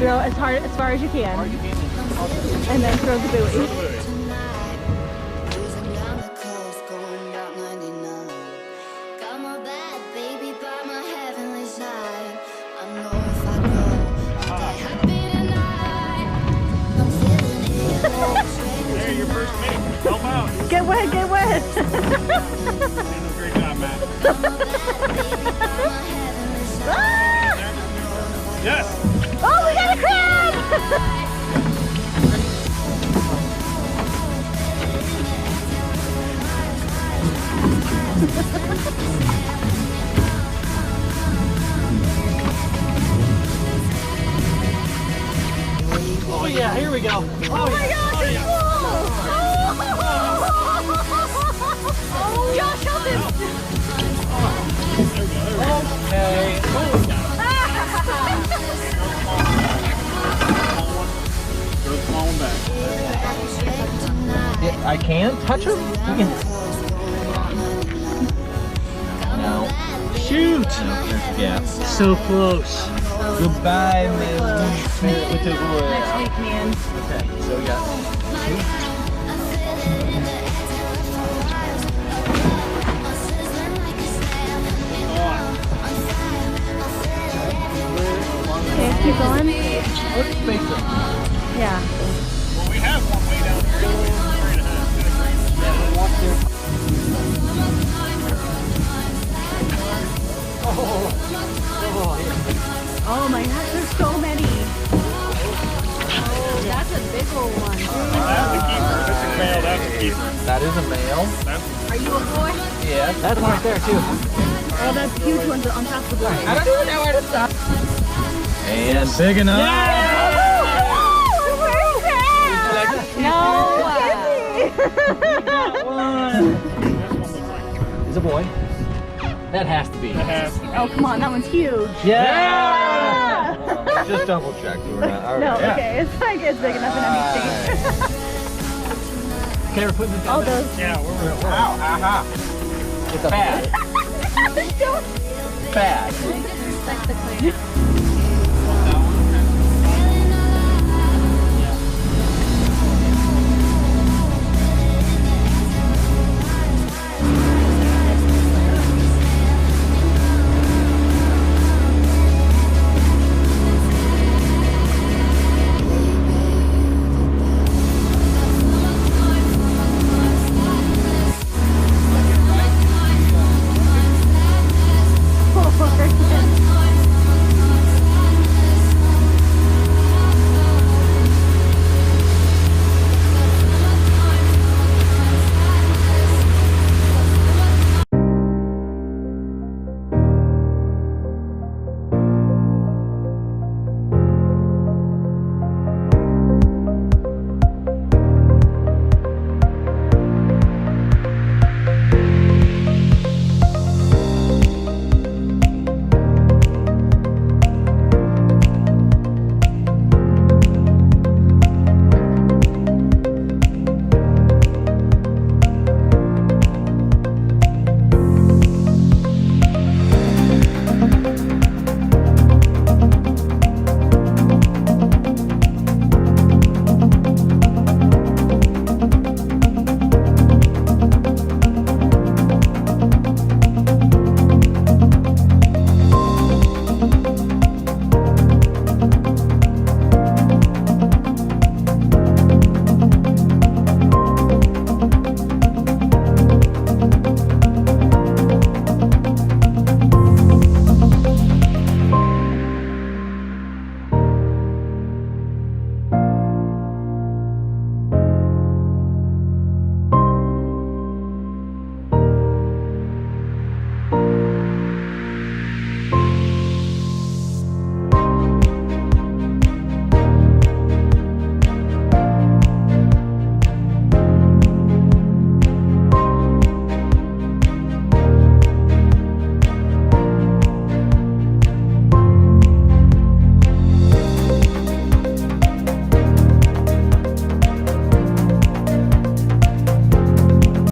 Throw as far as you can. And then throw the buoy. Hey, your first mate. Help out. Get wet, get wet. Great job, Matt. Yes. Oh, we got a crab! Oh yeah, here we go. Oh my gosh, it's full! Oh, Josh, help him! Okay. Throw the small one back. Yeah, I can touch him? No. Shoot! Yeah. So close. Goodbye, man. Next week, man. Okay, so we got Okay, keep going. let's face it. Yeah. Well, we have one way down here. 3.5. Walk there. Oh my gosh, there's so many. Oh, that's a big old one. That's a keeper. If it's a male, that's a keeper. That is a male. Are you a boy? Yeah, that's one right there too. Oh, that's huge ones on top of the boy. I don't even know where to stop. And big enough. No! He's a boy. That has to be. Oh, come on, that one's huge. Yeah! Just double check. We're not. All right. No, Yeah. okay, it's like it's big enough and everything. Okay, we're putting this All down there. those. Yeah, we're Ow, aha. It's a bad. Don't. Bad. Respect the clan.